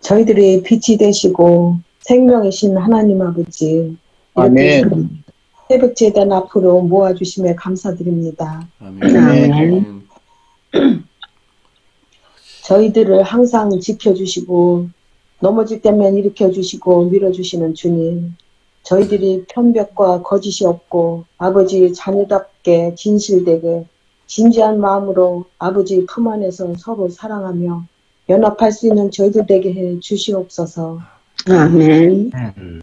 저희들의 빛이 되시고 생명이신 하나님 아버지, 이렇게 아멘. 새벽재단 앞으로 모아주심에 감사드립니다. 아멘. 아멘. 저희들을 항상 지켜주시고 넘어질 때면 일으켜주시고 밀어주시는 주님, 저희들이 편벽과 거짓이 없고 아버지 자녀답게 진실되게 진지한 마음으로 아버지 품 안에서 서로 사랑하며 연합할 수 있는 저희들 되게 해 주시옵소서. 아멘.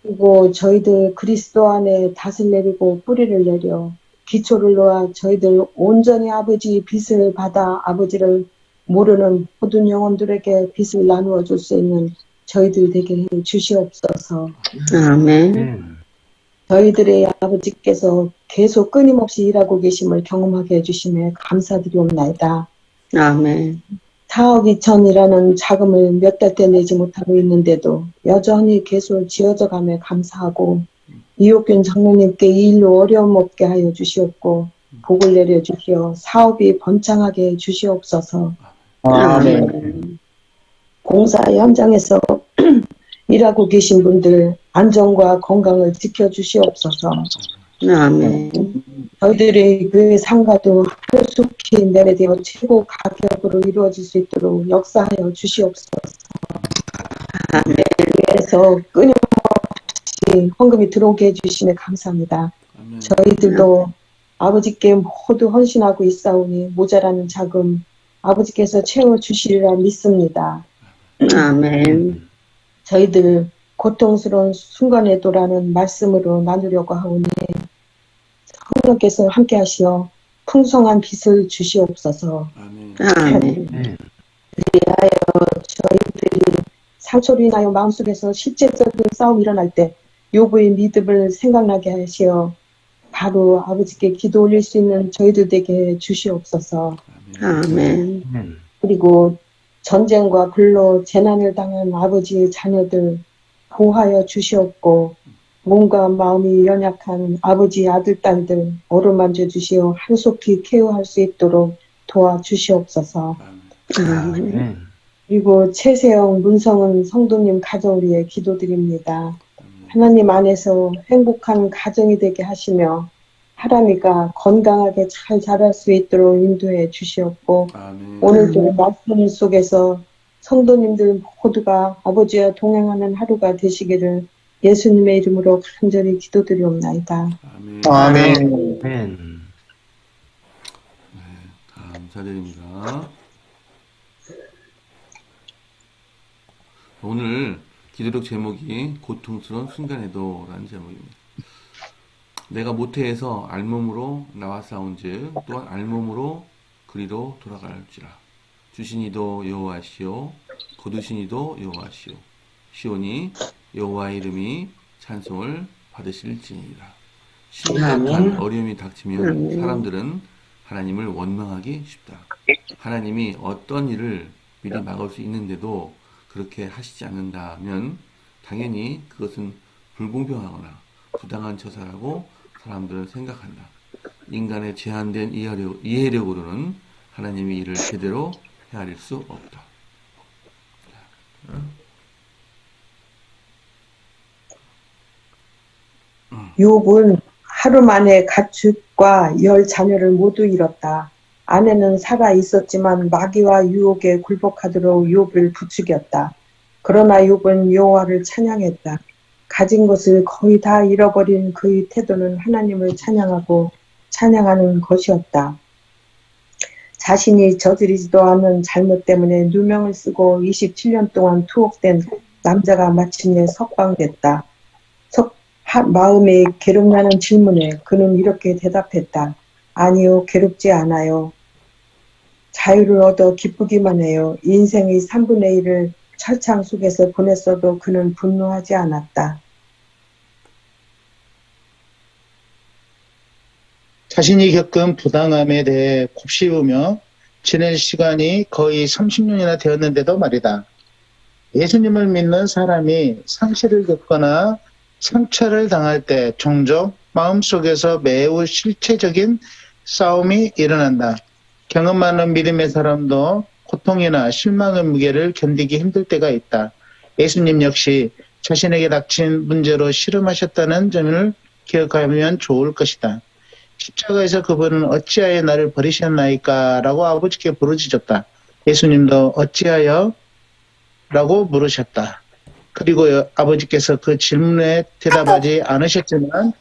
그리고 저희들 그리스도 안에 닷을 내리고 뿌리를 내려 기초를 놓아 저희들 온전히 아버지 빛을 받아 아버지를 모르는 모든 영혼들에게 빛을 나누어 줄 수 있는 저희들 되게 해 주시옵소서. 아멘. 저희들의 아버지께서 계속 끊임없이 일하고 계심을 경험하게 해주심에 감사드리옵나이다. 아멘. 4억 2천이라는 자금을 몇 달째 내지 못하고 있는데도 여전히 계속 지어져 가며 감사하고, 이옥균 장로님께 이 일로 어려움 없게 하여 주시옵고 복을 내려 주시어 사업이 번창하게 해 주시옵소서. 아멘. 공사 현장에서 일하고 계신 분들 안전과 건강을 지켜주시옵소서. 아멘. 저희들의 교회 상가도 하루속히 매매되어 최고 가격으로 이루어질 수 있도록 역사하여 주시옵소서. 교회에서 끊임없이 헌금이 들어오게 해주시면 감사합니다. 아멘. 저희들도 아버지께 모두 헌신하고 있사오니 모자라는 자금 아버지께서 채워주시리라 믿습니다. 아멘. 저희들 고통스러운 순간에도라는 말씀으로 나누려고 하오니 성령께서 함께 하시어 풍성한 빛을 주시옵소서. 아멘. 아멘. 위하여 저희들이 상처를 인하여 마음속에서 실제적인 싸움이 일어날 때 요구의 믿음을 생각나게 하시어 바로 아버지께 기도 올릴 수 있는 저희들에게 주시옵소서. 아멘. 그리고 전쟁과 불로 재난을 당한 아버지의 자녀들 보호하여 주시옵고, 몸과 마음이 연약한 아버지의 아들, 딸들 어루만져 주시어 한속히 케어할 수 있도록 도와주시옵소서. 아멘. 그리고 최세영, 문성은 성도님 가정을 위해 기도드립니다. 하나님 안에서 행복한 가정이 되게 하시며 하람이가 건강하게 잘 자랄 수 있도록 인도해 주시옵고, 아멘. 오늘도 말씀 속에서 성도님들 모두가 아버지와 동행하는 하루가 되시기를 예수님의 이름으로 간절히 기도드리옵나이다. 아멘. 아멘. 감사드립니다. 오늘 기도력 제목이 고통스러운 순간에도 라는 제목입니다. 내가 모태에서 알몸으로 나와싸운즉 또한 알몸으로 그리로 돌아갈지라. 주신 이도 여호와시오 거두신 이도 여호와시오 시온이 여호와의 이름이 찬송을 받으실지니라. 심각한 어려움이 닥치면 사람들은 하나님을 원망하기 쉽다. 하나님이 어떤 일을 미리 막을 수 있는데도 그렇게 하시지 않는다면 당연히 그것은 불공평하거나 부당한 처사라고 사람들은 생각한다. 인간의 제한된 이해력으로는 하나님의 일을 제대로 헤아릴 수 없다. 욥은 하루 만에 가축과 10 자녀를 모두 잃었다. 아내는 살아 있었지만 마귀와 유혹에 굴복하도록 욥을 부추겼다. 그러나 욥은 여호와를 찬양했다. 가진 것을 거의 다 잃어버린 그의 태도는 하나님을 찬양하고 찬양하는 것이었다. 자신이 저지르지도 않은 잘못 때문에 누명을 쓰고 27년 동안 투옥된 남자가 마침내 석방됐다. 마음에 괴롭냐는 질문에 그는 이렇게 대답했다. 아니요, 괴롭지 않아요. 자유를 얻어 기쁘기만 해요. 인생의 3분의 1을 철창 속에서 보냈어도 그는 분노하지 않았다. 자신이 겪은 부당함에 대해 곱씹으며 지낸 시간이 거의 30년이나 되었는데도 말이다. 예수님을 믿는 사람이 상실을 겪거나 상처를 당할 때 종종 마음속에서 매우 실체적인 싸움이 일어난다. 경험 많은 믿음의 사람도 고통이나 실망의 무게를 견디기 힘들 때가 있다. 예수님 역시 자신에게 닥친 문제로 씨름하셨다는 점을 기억하면 좋을 것이다. 십자가에서 그분은 어찌하여 나를 버리셨나이까? 라고 아버지께 부르짖었다. 예수님도 어찌하여? 라고 물으셨다. 그리고 아버지께서 그 질문에 대답하지 않으셨지만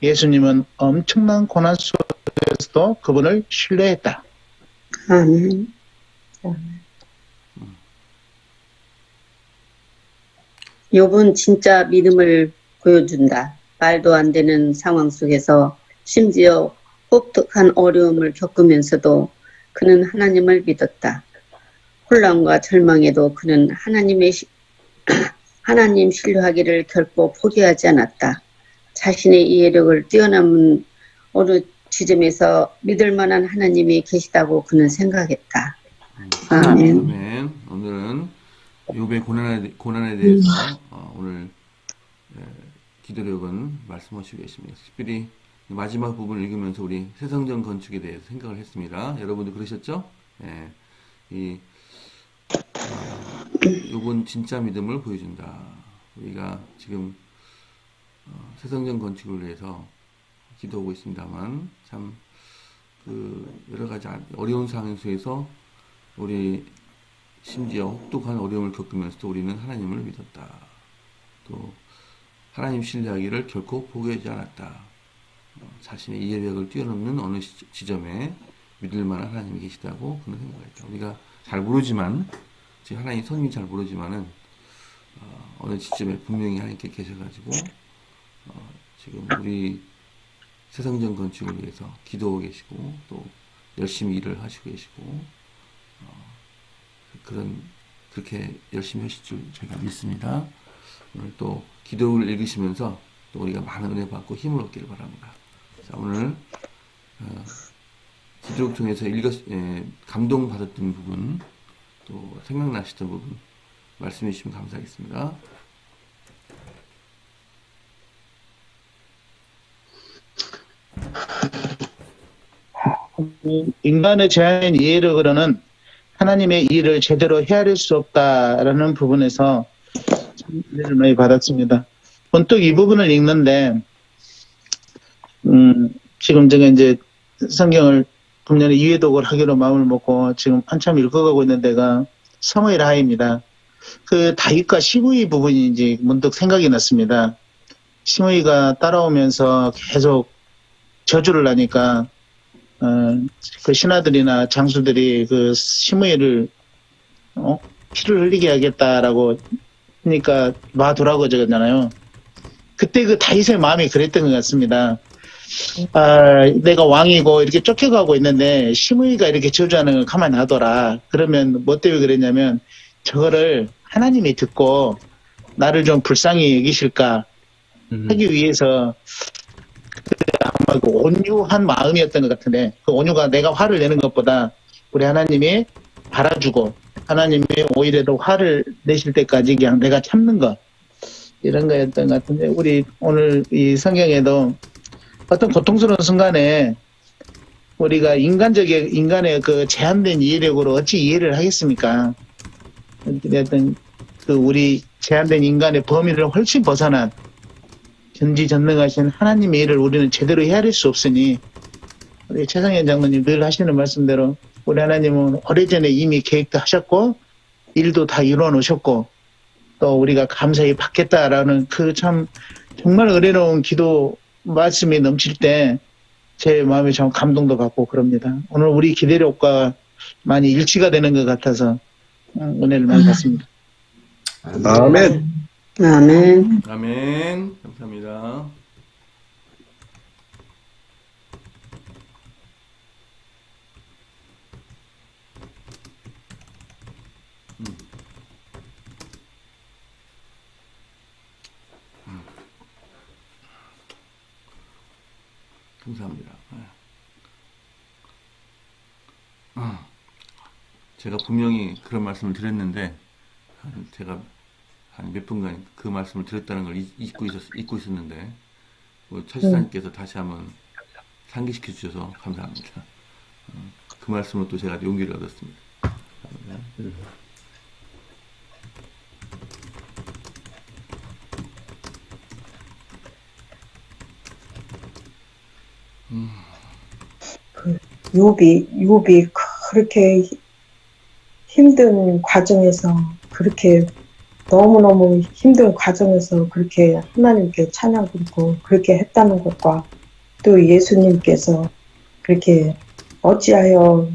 예수님은 엄청난 고난 속에서도 그분을 신뢰했다. 아멘. 욥은 진짜 믿음을 보여준다. 말도 안 되는 상황 속에서 심지어 혹독한 어려움을 겪으면서도 그는 하나님을 믿었다. 혼란과 절망에도 그는 하나님 신뢰하기를 결코 포기하지 않았다. 자신의 이해력을 뛰어넘은 어느 지점에서 믿을 만한 하나님이 계시다고 그는 생각했다. 아멘. 아멘. 오늘은 욥의 고난에 대해서 오늘 기도력은 말씀하시고 계십니다. 특별히 마지막 부분을 읽으면서 우리 세상전 건축에 대해서 생각을 했습니다. 여러분도 그러셨죠? 예. 욥은 진짜 믿음을 보여준다. 우리가 지금 세상전 건축을 위해서 기도하고 있습니다만 참 여러 가지 어려운 상황 속에서 우리 심지어 혹독한 어려움을 겪으면서도 우리는 하나님을 믿었다. 또 하나님 신뢰하기를 결코 포기하지 않았다. 자신의 이해력을 뛰어넘는 어느 지점에 믿을 만한 하나님이 계시다고 그는 생각했다. 우리가 잘 모르지만 지금 하나님 선임이 잘 모르지만은 어느 지점에 분명히 하나님께 계셔가지고 지금 우리 세상전 건축을 위해서 기도하고 계시고 또 열심히 일을 하시고 계시고 그렇게 열심히 하실 줄 제가 믿습니다. 오늘 또 기도를 읽으시면서 또 우리가 많은 은혜 받고 힘을 얻기를 바랍니다. 자, 오늘 기도를 통해서 감동받았던 부분 또 생각나시던 부분 말씀해 주시면 감사하겠습니다. 인간의 제한된 이해력으로는 하나님의 일을 제대로 헤아릴 수 없다라는 부분에서 참 은혜를 많이 받았습니다. 번뜩 이 부분을 읽는데 지금 제가 이제 성경을 금년에 2회 독을 하기로 마음을 먹고 지금 한참 읽어가고 있는 데가 사무엘 하입니다. 그 다윗과 시므이 부분이 이제 문득 생각이 났습니다. 시므이가 따라오면서 계속 저주를 하니까 그 신하들이나 장수들이 그 시므이를 피를 흘리게 하겠다라고 하니까 놔두라고 적었잖아요. 그때 그 다윗의 마음이 그랬던 것 같습니다. 내가 왕이고 이렇게 쫓겨가고 있는데 시므이가 이렇게 저주하는 걸 가만 놔둬라. 그러면 뭐 때문에 그랬냐면 저거를 하나님이 듣고 나를 좀 불쌍히 여기실까 하기 위해서 아마 그 온유한 마음이었던 것 같은데 그 온유가 내가 화를 내는 것보다 우리 하나님이 알아주고 하나님이 오히려 더 화를 내실 때까지 그냥 내가 참는 것 이런 거였던 것 같은데 우리 오늘 이 성경에도 어떤 고통스러운 순간에 우리가 인간의 그 제한된 이해력으로 어찌 이해를 하겠습니까? 어떤 그 우리 제한된 인간의 범위를 훨씬 벗어난 전지전능하신 하나님의 일을 우리는 제대로 헤아릴 수 없으니 우리 최상현 장로님 늘 하시는 말씀대로 우리 하나님은 오래전에 이미 계획도 하셨고 일도 다 이루어 놓으셨고 또 우리가 감사히 받겠다라는 그 참 정말 은혜로운 기도 말씀이 넘칠 때 제 마음에 참 감동도 받고 그럽니다. 오늘 우리 기대력과 많이 일치가 되는 것 같아서 은혜를 많이 받습니다. 아멘. 아멘. 아멘. 감사합니다. 감사합니다. 제가 분명히 그런 말씀을 드렸는데 제가 한 몇 분간 그 말씀을 드렸다는 걸 잊고 있었는데 차지사님께서 다시 한번 상기시켜 주셔서 감사합니다. 그 말씀으로 또 제가 용기를 얻었습니다. 감사합니다. 욥이 그렇게 힘든 과정에서 그렇게 너무너무 힘든 과정에서 그렇게 하나님께 찬양 부르고 그렇게 했다는 것과 또 예수님께서 그렇게 어찌하여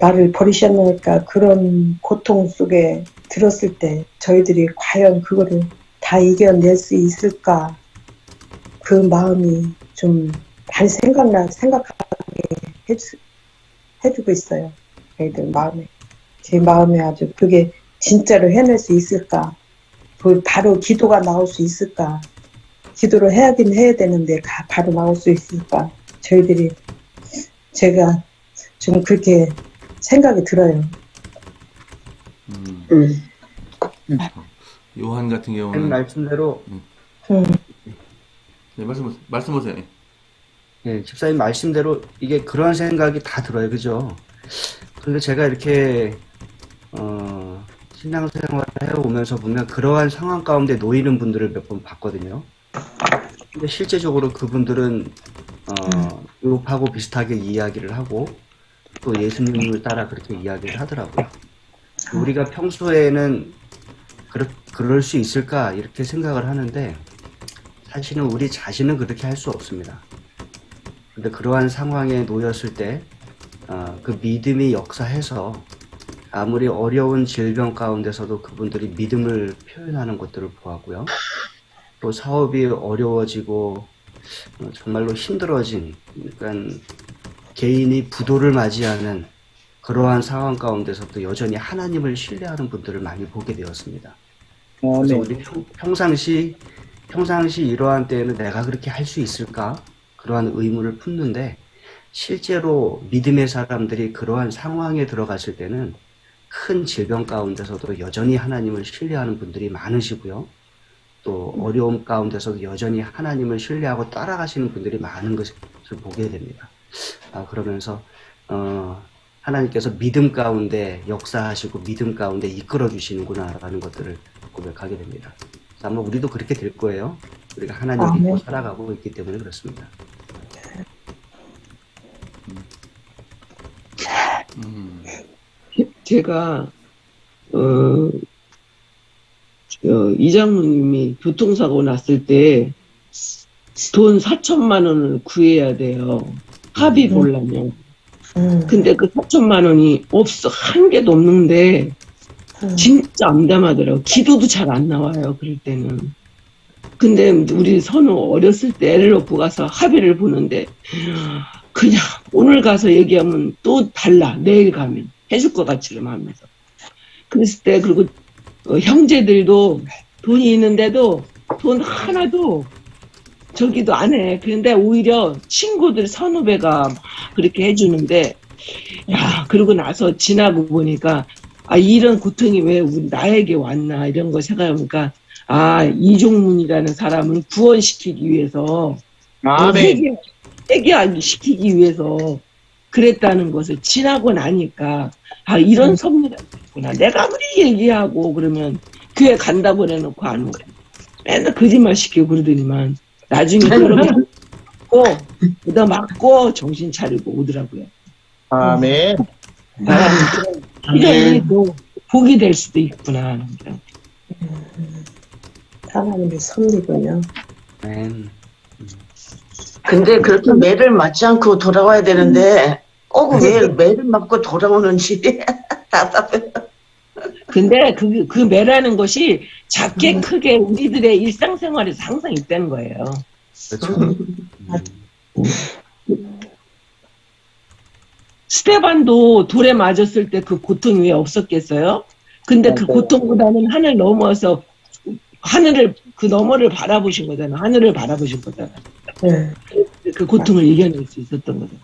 나를 버리셨나니까 그런 고통 속에 들었을 때 저희들이 과연 그거를 다 이겨낼 수 있을까 그 마음이 좀 많이 생각하게 해주고 있어요. 저희들 마음에. 제 마음에 아주 그게 진짜로 해낼 수 있을까? 그 바로 기도가 나올 수 있을까? 기도를 해야긴 해야 되는데 바로 나올 수 있을까? 제가 좀 그렇게 생각이 들어요. 요한 같은 한 경우는 말씀대로 네, 말씀하세요. 예, 집사님 말씀대로 이게 그런 생각이 다 들어요, 그죠? 그런데 제가 이렇게 신앙생활을 해오면서 보면 그러한 상황 가운데 놓이는 분들을 몇 번 봤거든요. 근데 실제적으로 그분들은 욥하고 비슷하게 이야기를 하고 또 예수님을 따라 그렇게 이야기를 하더라고요. 우리가 평소에는 그럴 수 있을까 이렇게 생각을 하는데 사실은 우리 자신은 그렇게 할 수 없습니다. 근데 그러한 상황에 놓였을 때 그 믿음이 역사해서 아무리 어려운 질병 가운데서도 그분들이 믿음을 표현하는 것들을 보았고요. 또 사업이 어려워지고 정말로 힘들어진 그러니까 개인이 부도를 맞이하는 그러한 상황 가운데서도 여전히 하나님을 신뢰하는 분들을 많이 보게 되었습니다. 그래서 우리 평상시 이러한 때에는 내가 그렇게 할 수 있을까? 그러한 의문을 품는데 실제로 믿음의 사람들이 그러한 상황에 들어갔을 때는 큰 질병 가운데서도 여전히 하나님을 신뢰하는 분들이 많으시고요. 또 어려움 가운데서도 여전히 하나님을 신뢰하고 따라가시는 분들이 많은 것을 보게 됩니다. 그러면서 하나님께서 믿음 가운데 역사하시고 믿음 가운데 이끌어 주시는구나라는 것들을 고백하게 됩니다. 아마 우리도 그렇게 될 거예요. 우리가 하나님 믿고 살아가고 있기 때문에 그렇습니다. 제가 이장로님이 교통사고 났을 때 돈 4천만 원을 구해야 돼요. 합의 보려면. 근데 그 4천만 원이 없어. 한 개도 없는데 진짜 암담하더라고. 기도도 잘 안 나와요. 그럴 때는. 근데 우리 선우 어렸을 때 애를 놓고 가서 합의를 보는데 그냥 오늘 가서 얘기하면 또 달라. 내일 가면 해줄 것 같지만 하면서. 그랬을 때 그리고 형제들도 돈이 있는데도 돈 하나도 저기도 안 해. 그런데 오히려 친구들 선후배가 막 그렇게 해주는데 야 그러고 나서 지나고 보니까 이런 고통이 왜 나에게 왔나 이런 거 생각해보니까 이종문이라는 사람은 구원시키기 위해서 회개하기 시키기 위해서 그랬다는 것을 지나고 나니까 이런 섭리가 있구나. 내가 아무리 얘기하고 그러면 교회 간다고 해놓고 안 오래. 맨날 거짓말 시키고 그러더니만 나중에 그러면 얻어 맞고 정신 차리고 오더라고요. 아멘. 이런 일이 또 복이 될 수도 있구나. 하나님의 섭리군요. 근데 그렇게 매를 맞지 않고 돌아와야 되는데 꼭 왜 매를 맞고 돌아오는지 답답해요. 근데 그 매라는 것이 작게 크게 우리들의 일상생활에서 항상 있다는 거예요. 그렇죠. 스테반도 돌에 맞았을 때 그 고통이 왜 없었겠어요? 근데 그 고통보다는 하늘 넘어서 그 너머를 바라보신 거잖아. 하늘을 바라보신 거잖아. 그 고통을 이겨낼 수 있었던 거죠.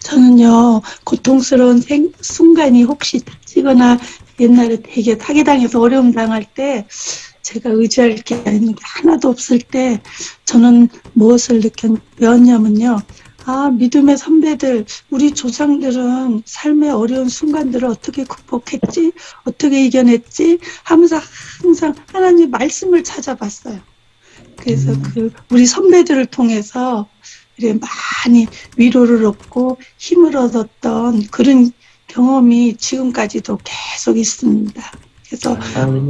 저는요, 고통스러운 순간이 혹시 닥치거나 옛날에 되게 사기당해서 어려움 당할 때 제가 의지할 게 하나도 없을 때 저는 무엇을 느꼈냐면요. 믿음의 선배들, 우리 조상들은 삶의 어려운 순간들을 어떻게 극복했지? 어떻게 이겨냈지? 하면서 항상 하나님 말씀을 찾아봤어요. 그래서 우리 선배들을 통해서 이렇게 많이 위로를 얻고 힘을 얻었던 그런 경험이 지금까지도 계속 있습니다. 그래서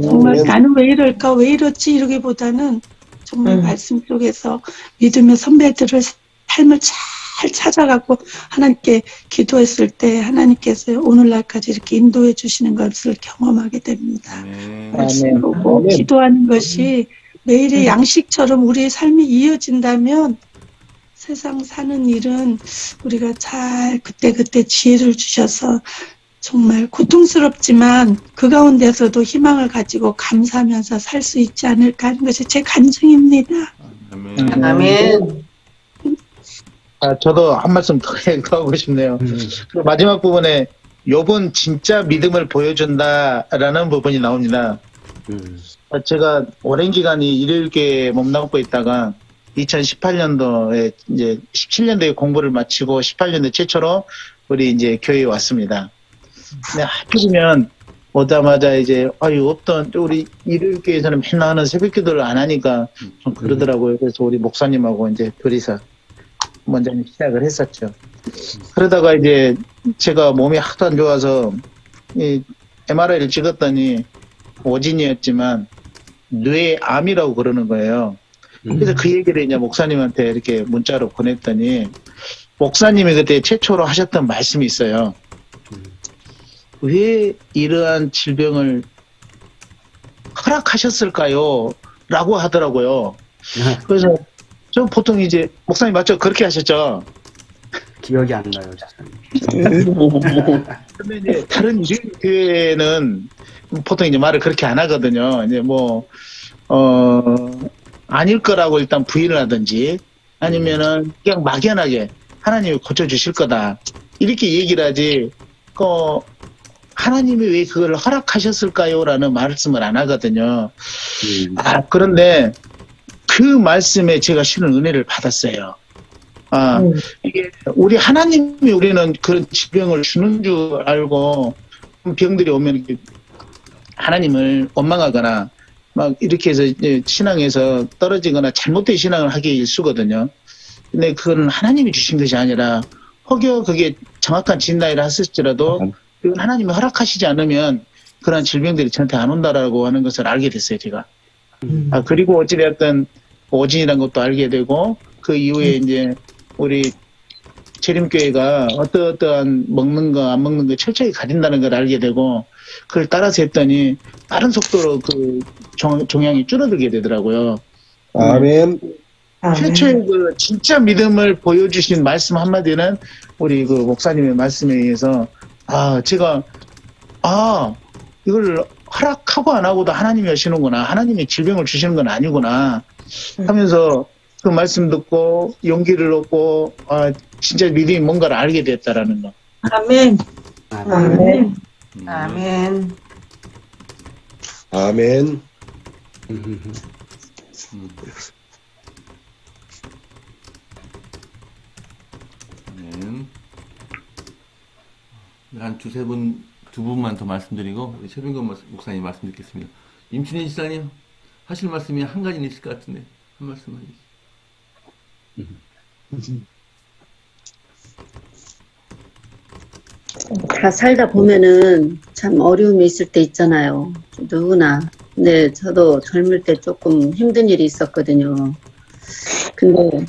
정말 나는 왜 이럴까, 왜 이렇지 이러기보다는 정말 말씀 속에서 믿음의 선배들을 삶을 잘 찾아가고 하나님께 기도했을 때 하나님께서 오늘날까지 이렇게 인도해 주시는 것을 경험하게 됩니다. 말씀 보고 기도하는 것이 매일의 양식처럼 우리의 삶이 이어진다면 세상 사는 일은 우리가 잘 그때그때 지혜를 주셔서 정말 고통스럽지만 그 가운데서도 희망을 가지고 감사하면서 살 수 있지 않을까 하는 것이 제 간증입니다. 아멘. 저도 한 말씀 더 하고 싶네요. 그 마지막 부분에 욥은 진짜 믿음을 보여준다라는 부분이 나옵니다. 제가 오랜 기간이 일일교회에 몸담고 있다가 2018년도에 이제 17년도에 공부를 마치고 18년도 최초로 우리 이제 교회에 왔습니다. 근데 하필이면 오자마자 이제 어떤 우리 일일교회에서는 맨날 하는 새벽기도를 안 하니까 좀 그러더라고요. 그래서 우리 목사님하고 이제 둘이서 먼저 시작을 했었죠. 그러다가 이제 제가 몸이 하도 안 좋아서 이 MRI를 찍었더니 오진이었지만 뇌암이라고 그러는 거예요. 그래서 그 얘기를 이제 목사님한테 이렇게 문자로 보냈더니 목사님이 그때 최초로 하셨던 말씀이 있어요. 왜 이러한 질병을 허락하셨을까요? 라고 하더라고요. 그래서 저 보통 이제 목사님 맞죠? 그렇게 하셨죠? 기억이 안 나요, 목사님. 근데 이제 다른 교회는 보통 이제 말을 그렇게 안 하거든요. 이제 아닐 거라고 일단 부인을 하든지 아니면은 그냥 막연하게 하나님이 고쳐주실 거다. 이렇게 얘기를 하지, 하나님이 왜 그걸 허락하셨을까요? 라는 말씀을 안 하거든요. 그런데 그 말씀에 제가 실은 은혜를 받았어요. 이게 우리 하나님이 우리는 그런 질병을 주는 줄 알고 병들이 오면 하나님을 원망하거나 막 이렇게 해서 이제 신앙에서 떨어지거나 잘못된 신앙을 하기에 일쑤거든요. 근데 그건 하나님이 주신 것이 아니라 혹여 그게 정확한 진단이라 했을지라도 그건 하나님이 허락하시지 않으면 그런 질병들이 저한테 안 온다라고 하는 것을 알게 됐어요, 제가. 그리고 어찌되었든 오진이라는 것도 알게 되고 그 이후에 이제 우리 재림교회가 어떠한 먹는 거 안 먹는 거 철저히 가린다는 걸 알게 되고 그걸 따라서 했더니 빠른 속도로 그 종양이 줄어들게 되더라고요. 아멘. 최초의 그 진짜 믿음을 보여주신 말씀 한마디는 우리 그 목사님의 말씀에 의해서 제가 이걸 허락하고 안 하고도 하나님이 하시는구나. 하나님이 질병을 주시는 건 아니구나 하면서 그 말씀 듣고 용기를 얻고 진짜 믿음이 뭔가를 알게 됐다라는 거. 아멘. 아멘. 아멘. 아멘. 한 두 분만 더 말씀드리고 우리 최병건 목사님 말씀 듣겠습니다. 임춘희 지사님 하실 말씀이 한 가지는 있을 것 같은데 한 말씀만 해주세요. 다 살다 보면은 참 어려움이 있을 때 있잖아요. 누구나. 근데 저도 젊을 때 조금 힘든 일이 있었거든요. 근데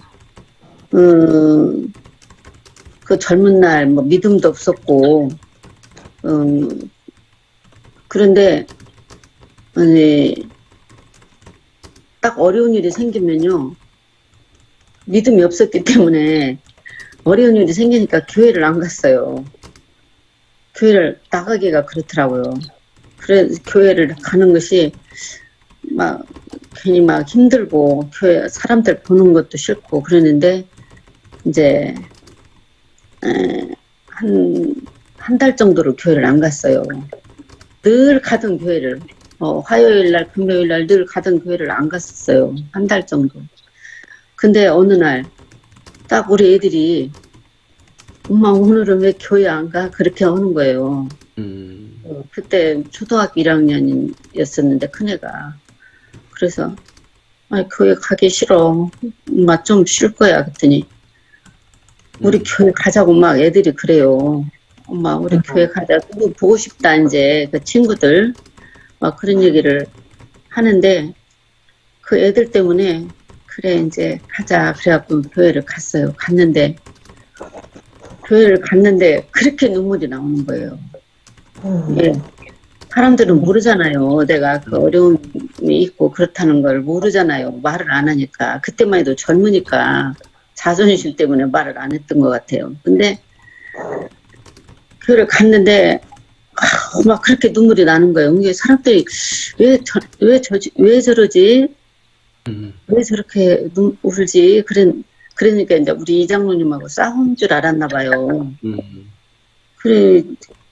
그 젊은 날 뭐 믿음도 없었고 그런데 딱 어려운 일이 생기면요 믿음이 없었기 때문에 어려운 일이 생기니까 교회를 안 갔어요. 교회를 나가기가 그렇더라고요. 그래 교회를 가는 것이 막 괜히 막 힘들고 교회 사람들 보는 것도 싫고 그러는데 이제 한 달 정도로 교회를 안 갔어요. 늘 가던 교회를 화요일 날 금요일 날 늘 가던 교회를 안 갔었어요. 한 달 정도. 근데 어느 날 딱 우리 애들이 엄마 오늘은 왜 교회 안 가? 그렇게 하는 거예요. 그때 초등학교 1학년이었었는데 큰애가. 그래서 아, 교회 가기 싫어. 엄마 좀 쉴 거야. 그랬더니 우리 교회 가자고 막 애들이 그래요. 엄마 우리 교회 가자. 누구 보고 싶다 이제 그 친구들 막 그런 얘기를 하는데 그 애들 때문에 그래 이제 가자 그래갖고 교회를 갔어요. 갔는데 교회를 갔는데 그렇게 눈물이 나오는 거예요. 예. 사람들은 모르잖아요. 내가 그 어려움이 있고 그렇다는 걸 모르잖아요. 말을 안 하니까. 그때만 해도 젊으니까 자존심 때문에 말을 안 했던 것 같아요. 근데 교회를 갔는데 막 그렇게 눈물이 나는 거예요. 이게 사람들이 왜 저러지? 왜 저렇게 울지? 그러니까 이제 우리 이장로님하고 싸운 줄 알았나 봐요.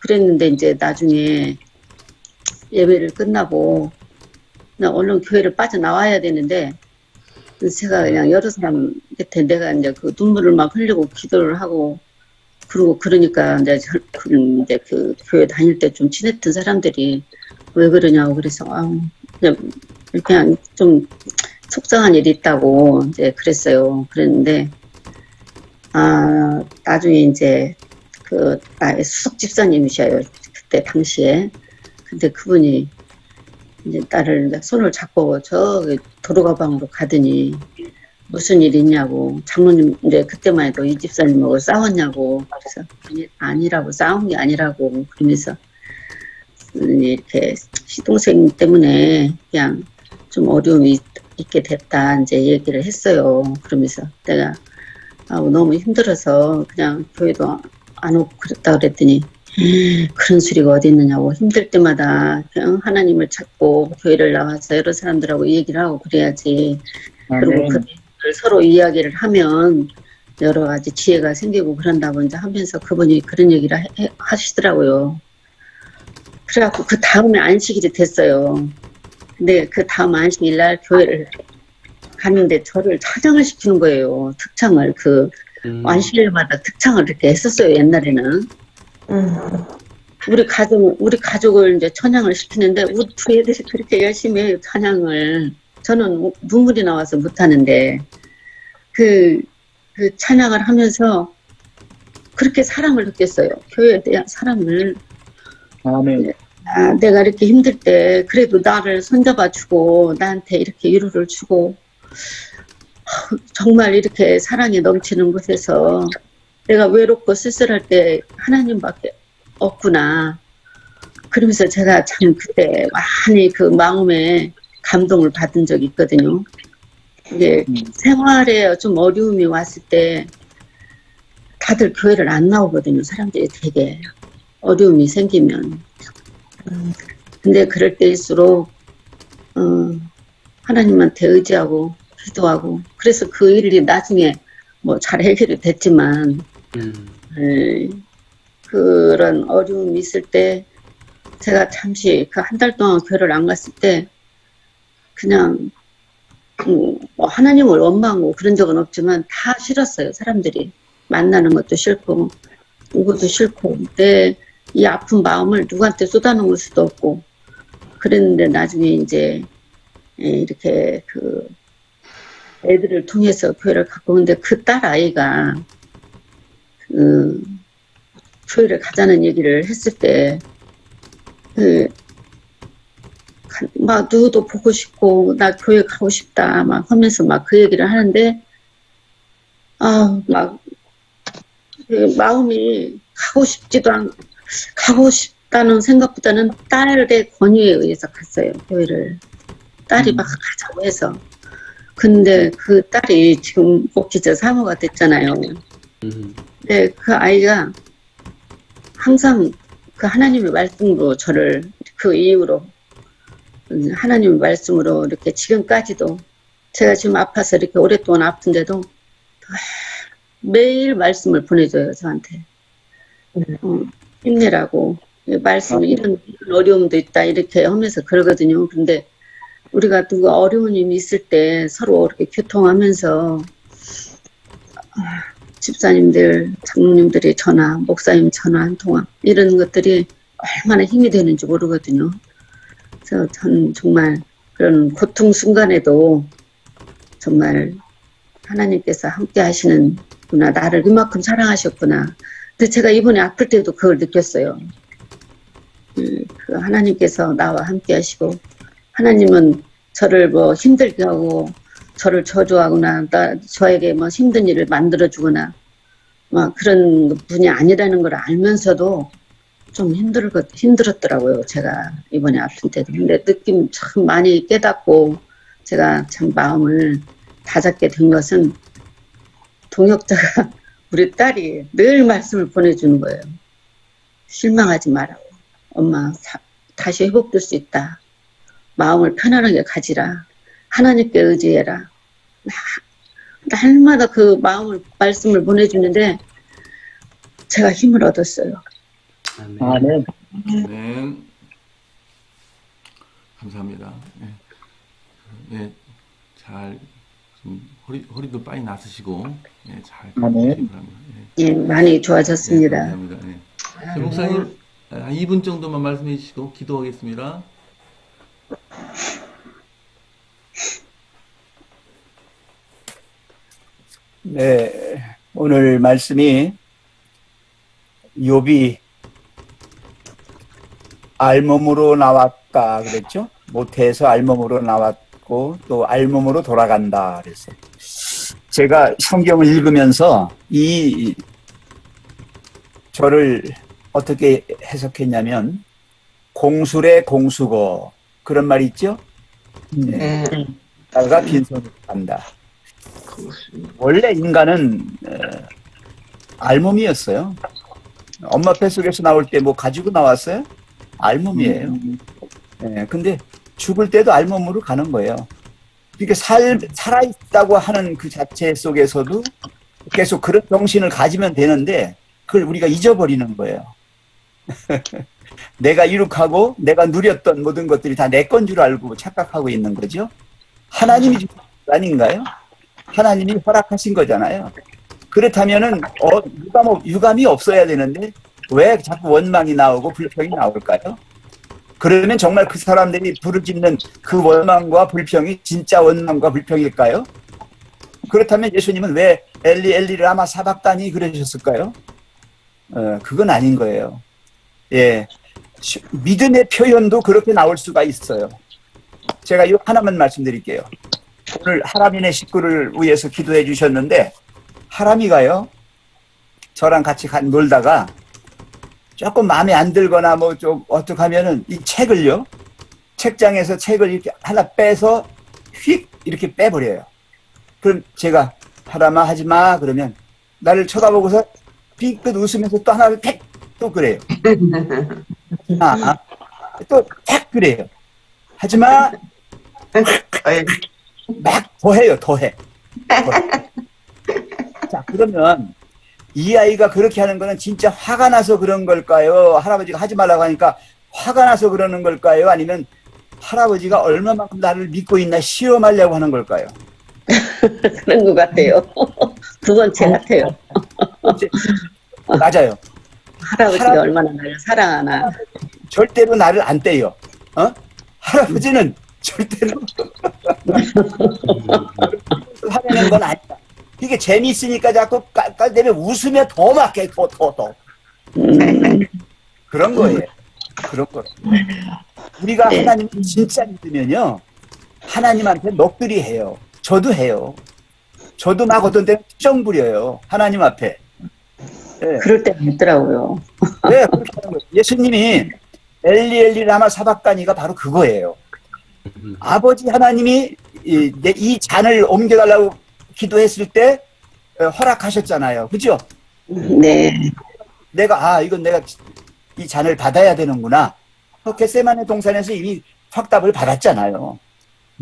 그랬는데 이제 나중에 예배를 끝나고 나 얼른 교회를 빠져나와야 되는데 제가 그냥 여러 사람 곁에 내가 이제 그 눈물을 막 흘리고 기도를 하고 그러고 그러니까 이제 그 교회 다닐 때 좀 친했던 사람들이 왜 그러냐고 그래서 그냥 좀 속상한 일이 있다고 이제 그랬어요. 그랬는데 나중에 이제 그 나의 수석 집사님이셔요. 그때 당시에. 근데 그분이 이제 나를 손을 잡고 저 도로가방으로 가더니 무슨 일 있냐고 장로님 이제 그때만 해도 이 집사님하고 싸웠냐고 그래서 아니라고 싸운 게 아니라고 그러면서 이렇게 시동생 때문에 그냥 좀 어려움이 있게 됐다 이제 얘기를 했어요. 그러면서 내가 너무 힘들어서 그냥 교회도 안 오고 그랬다 그랬더니 그런 소리가 어디 있느냐고 힘들 때마다 그냥 하나님을 찾고 교회를 나와서 여러 사람들하고 얘기를 하고 그래야지. 그리고 그걸 서로 이야기를 하면 여러 가지 지혜가 생기고 그런다고 이제 하면서 그분이 그런 얘기를 하시더라고요. 그래갖고 그 다음에 안식일이 됐어요. 근데 그 다음 안식일 날 교회를 갔는데 저를 차장을 시키는 거예요. 특창을 안식일마다 특창을 이렇게 했었어요. 옛날에는. 우리 가족을 이제 찬양을 시키는데 우리 애들이 그렇게 열심히 해요. 찬양을. 저는 눈물이 나와서 못하는데 그 찬양을 하면서 그렇게 사랑을 느꼈어요. 교회에 대한 사랑을. 아멘. 내가 이렇게 힘들 때 그래도 나를 손잡아주고 나한테 이렇게 위로를 주고 정말 이렇게 사랑이 넘치는 곳에서 내가 외롭고 쓸쓸할 때 하나님밖에 없구나. 그러면서 제가 참 그때 많이 그 마음에 감동을 받은 적이 있거든요. 이게 생활에 좀 어려움이 왔을 때 다들 교회를 안 나오거든요. 사람들이 되게 어려움이 생기면. 근데 그럴 때일수록 하나님한테 의지하고 기도하고 그래서 그 일이 나중에 뭐 잘 해결이 됐지만 그런 어려움이 있을 때 제가 잠시 그 한 달 동안 교회를 안 갔을 때 그냥 뭐 하나님을 원망하고 그런 적은 없지만 다 싫었어요. 사람들이 만나는 것도 싫고 이것도 싫고 내 이 아픈 마음을 누구한테 쏟아놓을 수도 없고 그랬는데 나중에 이제 이렇게 그 애들을 통해서 교회를 갖고 오는데 그 딸 아이가 교회를 가자는 얘기를 했을 때 막 누구도 보고 싶고 나 교회 가고 싶다 막 하면서 막 그 얘기를 하는데 막 마음이 가고 싶다는 생각보다는 딸의 권유에 의해서 갔어요. 교회를 딸이 막 가자고 해서. 근데 그 딸이 지금 목회자 사모가 됐잖아요. 근데 그 아이가 항상 그 하나님의 말씀으로 저를 그 이후로 하나님의 말씀으로 이렇게 지금까지도 제가 지금 아파서 이렇게 오랫동안 아픈데도 매일 말씀을 보내줘요. 저한테. 힘내라고. 말씀은 이런 어려움도 있다 이렇게 하면서 그러거든요. 근데 우리가 누가 어려운 일이 있을 때 서로 이렇게 교통하면서 집사님들, 장로님들의 전화, 목사님 전화 한 통화 이런 것들이 얼마나 힘이 되는지 모르거든요. 그래서 저는 정말 그런 고통 순간에도 정말 하나님께서 함께 하시는구나. 나를 이만큼 사랑하셨구나. 근데 제가 이번에 아플 때도 그걸 느꼈어요. 그 하나님께서 나와 함께 하시고, 하나님은 저를 뭐 힘들게 하고, 저를 저주하거나, 저에게 뭐 힘든 일을 만들어주거나, 막 그런 분이 아니라는 걸 알면서도 좀 힘들었더라고요. 제가 이번에 아픈 때도. 근데 느낌 참 많이 깨닫고, 제가 참 마음을 다잡게 된 것은 동역자가 우리 딸이 늘 말씀을 보내주는 거예요. 실망하지 말라고. 엄마 다시 회복될 수 있다. 마음을 편안하게 가지라. 하나님께 의지해라. 날마다 그 말씀을 보내주는데 제가 힘을 얻었어요. 아멘. 네. 감사합니다. 네. 네. 잘, 좀 허리도 빨리 나으시고, 네, 잘 가주시기 바랍니다. 네. 예, 많이 좋아졌습니다. 네, 감사합니다. 네. 자, 목사님, 한 2분 정도만 말씀해 주시고, 기도하겠습니다. 네, 오늘 말씀이 욥이 알몸으로 나왔다 그랬죠? 모태에서 알몸으로 나왔고 또 알몸으로 돌아간다 그랬어요. 제가 성경을 읽으면서 이 절을 어떻게 해석했냐면 공술의 공수고 그런 말 있죠? 네. 딸과 빈손으로 간다. 원래 인간은 알몸이었어요. 엄마 뱃속에서 나올 때 뭐 가지고 나왔어요? 알몸이에요. 네, 근데 죽을 때도 알몸으로 가는 거예요. 그러니까 살아있다고 하는 그 자체 속에서도 계속 그런 정신을 가지면 되는데 그걸 우리가 잊어버리는 거예요. 내가 이룩하고 내가 누렸던 모든 것들이 다 내 건 줄 알고 착각하고 있는 거죠. 하나님이 주신 것 아닌가요? 하나님이 허락하신 거잖아요. 그렇다면은 유감이 없어야 되는데 왜 자꾸 원망이 나오고 불평이 나올까요? 그러면 정말 그 사람들이 부르짖는 그 원망과 불평이 진짜 원망과 불평일까요? 그렇다면 예수님은 왜 엘리 엘리 라마 사박다니 그러셨을까요? 그건 아닌 거예요. 예, 믿음의 표현도 그렇게 나올 수가 있어요. 제가 이거 하나만 말씀드릴게요. 오늘 하람이네 식구를 위해서 기도해 주셨는데 하람이가요 저랑 같이 놀다가 조금 마음에 안 들거나 뭐 좀 어떻게 하면은 이 책을요 책장에서 책을 이렇게 하나 빼서 휙 이렇게 빼버려요. 그럼 제가 하람아 하지마 그러면 나를 쳐다보고서 삐끗 웃으면서 또 하나를 팩 또 그래요. 또 탁 그래요. 하지마 막 더해요. 더해. 자 그러면 이 아이가 그렇게 하는 거는 진짜 화가 나서 그런 걸까요? 할아버지가 하지 말라고 하니까 화가 나서 그러는 걸까요? 아니면 할아버지가 얼마만큼 나를 믿고 있나 시험하려고 하는 걸까요? 그런 것 같아요. 두 번째 같아요. 맞아요. 할아버지가 얼마나 나를 사랑하나. 절대로 나를 안 떼요. 할아버지는 절대로 화내는 건 아니다. 이게 재미있으니까 자꾸 깔깔대면 웃으면 더 맞게 더. 그런 거예요. 그런 거. 우리가 하나님 진짜 믿으면요. 하나님한테 넋두리 해요. 저도 해요. 저도 막 어떤 때는 투정 부려요. 하나님 앞에. 네. 그럴 때가 있더라고요. 네, 그렇게 하는 거예요. 예수님이 엘리 엘리 라마 사박다니가 바로 그거예요. 아버지 하나님이 이 잔을 옮겨달라고 기도했을 때 허락하셨잖아요. 그죠? 네. 이건 내가 이 잔을 받아야 되는구나. 겟세마네 동산에서 이미 확답을 받았잖아요.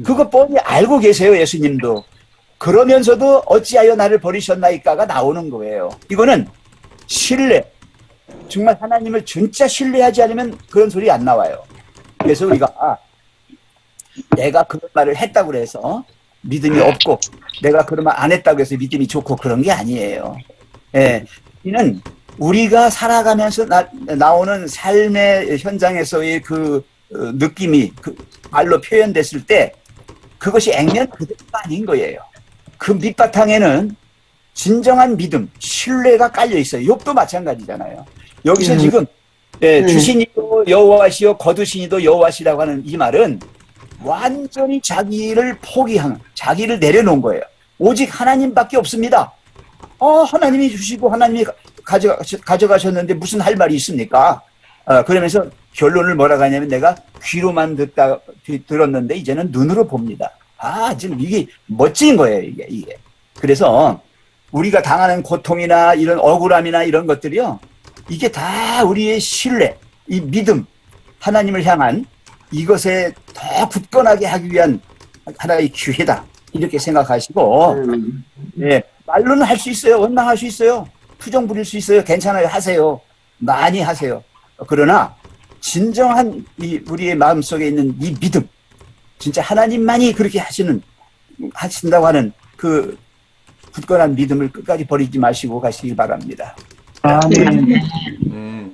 그거 뻔히 알고 계세요, 예수님도. 그러면서도 어찌하여 나를 버리셨나이까가 나오는 거예요. 이거는 신뢰. 정말 하나님을 진짜 신뢰하지 않으면 그런 소리 안 나와요. 그래서 우리가 내가 그런 말을 했다고 해서 믿음이 없고 내가 그런 말 안 했다고 해서 믿음이 좋고 그런 게 아니에요. 예, 이는 우리가 살아가면서 나오는 삶의 현장에서의 그 느낌이 그 말로 표현됐을 때 그것이 액면 그대로가 아닌 거예요. 그 밑바탕에는 진정한 믿음, 신뢰가 깔려 있어요. 욥도 마찬가지잖아요. 여기서 지금 주신이도 여호와시요 거두신이도 여호와시라고 하는 이 말은 완전히 자기를 포기한, 자기를 내려놓은 거예요. 오직 하나님밖에 없습니다. 하나님이 주시고 하나님이 가져가셨는데 무슨 할 말이 있습니까? 그러면서 결론을 뭐라고 하냐면 내가 귀로만 들었는데 이제는 눈으로 봅니다. 지금 이게 멋진 거예요, 이게. 그래서 우리가 당하는 고통이나 이런 억울함이나 이런 것들이요. 이게 다 우리의 신뢰, 이 믿음, 하나님을 향한 이것에 더 굳건하게 하기 위한 하나의 기회다. 이렇게 생각하시고, 말로는 할 수 있어요. 원망할 수 있어요. 투정 부릴 수 있어요. 괜찮아요. 하세요. 많이 하세요. 그러나 진정한 우리의 마음속에 있는 이 믿음, 진짜 하나님만이 그렇게 하신다고 하는 그 굳건한 믿음을 끝까지 버리지 마시고 가시기 바랍니다. 네,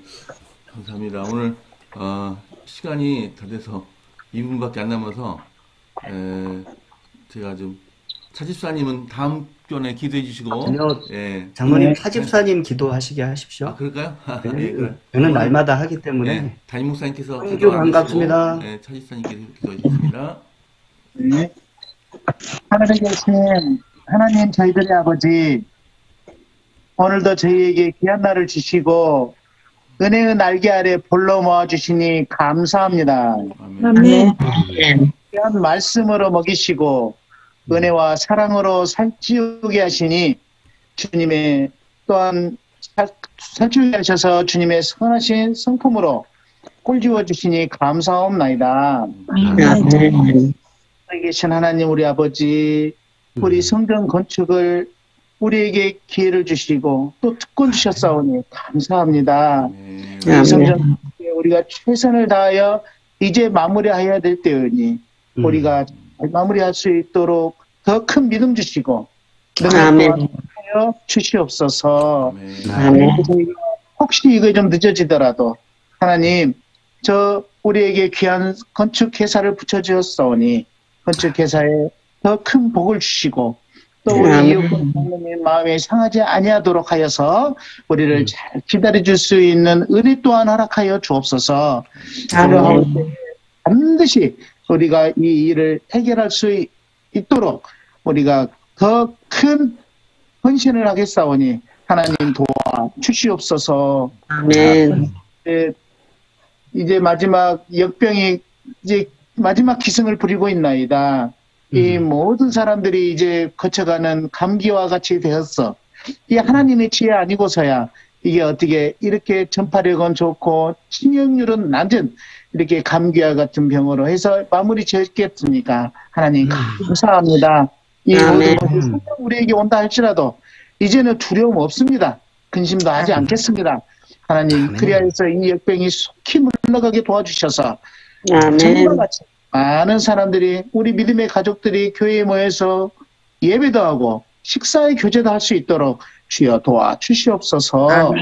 감사합니다. 오늘 시간이 다 돼서 2분밖에 안 남아서 제가 좀 차집사님은 다음 편에 기도해 주시고 아니요, 예. 장로님 차집사님 기도하시게 하십시오. 그럴까요? 네, 예, 그래. 저는 날마다 하기 때문에. 네, 담임 목사님께서 성교 반갑습니다. 네, 차집사님께서 기도해 주셨습니다. 네. 하늘에 계신 하나님 저희들의 아버지, 오늘도 저희에게 귀한 날을 주시고 은혜의 날개 아래 볼로 모아주시니 감사합니다. 아멘. 귀한 말씀으로 먹이시고 은혜와 사랑으로 살찌우게 하시니 주님의 또한 살찌우게 하셔서 주님의 선하신 성품으로 꼴지워 주시니 감사옵나이다. 여기 계신 하나님 우리 아버지, 우리 성전 건축을 우리에게 기회를 주시고 또 특권 주셨사오니 감사합니다. 우리 성전 우리가 최선을 다하여 이제 마무리해야 될 때이니 우리가 마무리할 수 있도록 더 큰 믿음 주시고 능력하여 주시옵소서. 혹시 이거 좀 늦어지더라도 하나님 우리에게 귀한 건축 회사를 붙여주었사오니 건축 회사에 더 큰 복을 주시고 또 우리 이웃의 마음이 상하지 아니하도록 하여서 우리를 잘 기다려줄 수 있는 은혜 또한 허락하여 주옵소서. 반드시 우리가 이 일을 해결할 수 있도록 우리가 더 큰 헌신을 하겠사오니 하나님 도와 주시옵소서. 아멘. 이제 마지막 역병이 이제 마지막 기승을 부리고 있나이다. 이 모든 사람들이 이제 거쳐가는 감기와 같이 되었어. 이 하나님의 지혜 아니고서야 이게 어떻게 이렇게 전파력은 좋고 치명률은 낮은 이렇게 감기와 같은 병으로 해서 마무리 지었겠습니까? 하나님 감사합니다. 이 모든 것이 우리에게 온다 할지라도 이제는 두려움 없습니다. 근심도 하지 않겠습니다. 하나님 그리하여서 이 역병이 속히 물러가게 도와주셔서 정말 같이 많은 사람들이 우리 믿음의 가족들이 교회에 모여서 예배도 하고 식사의 교제도 할 수 있도록 주여 도와주시옵소서.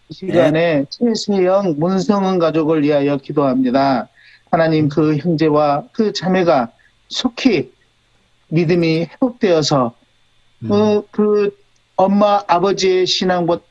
이 시간에 최세영 문성은 가족을 위하여 기도합니다. 하나님 그 형제와 그 자매가 속히 믿음이 회복되어서 그 엄마 아버지의 신앙보다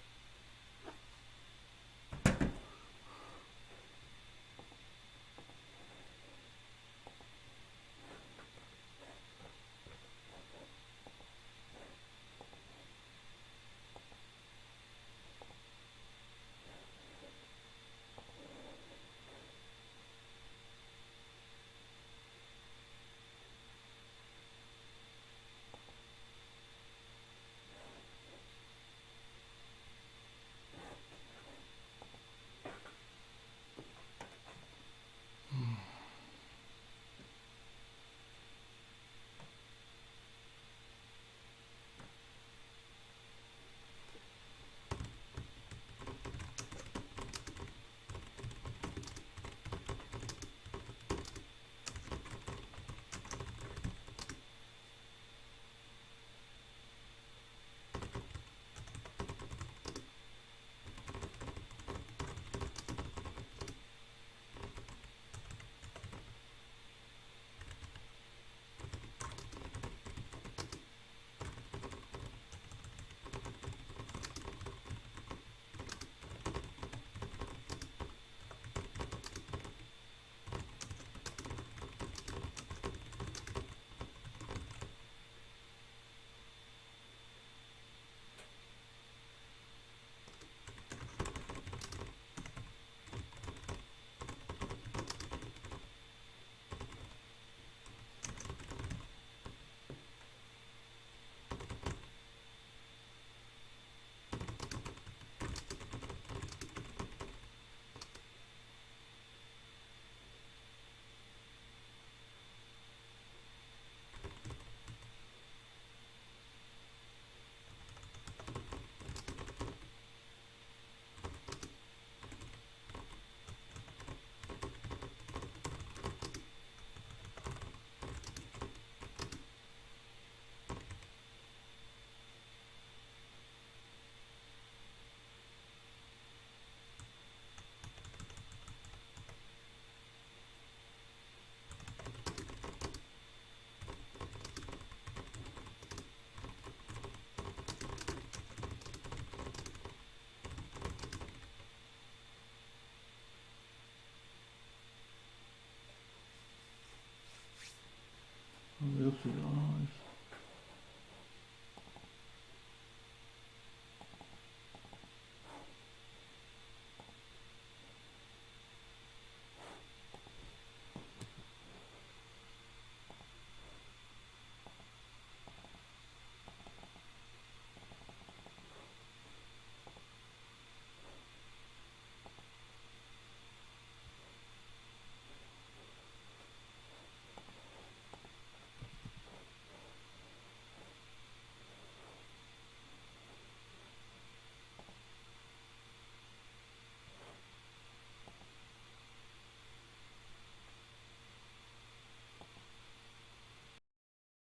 이렇게,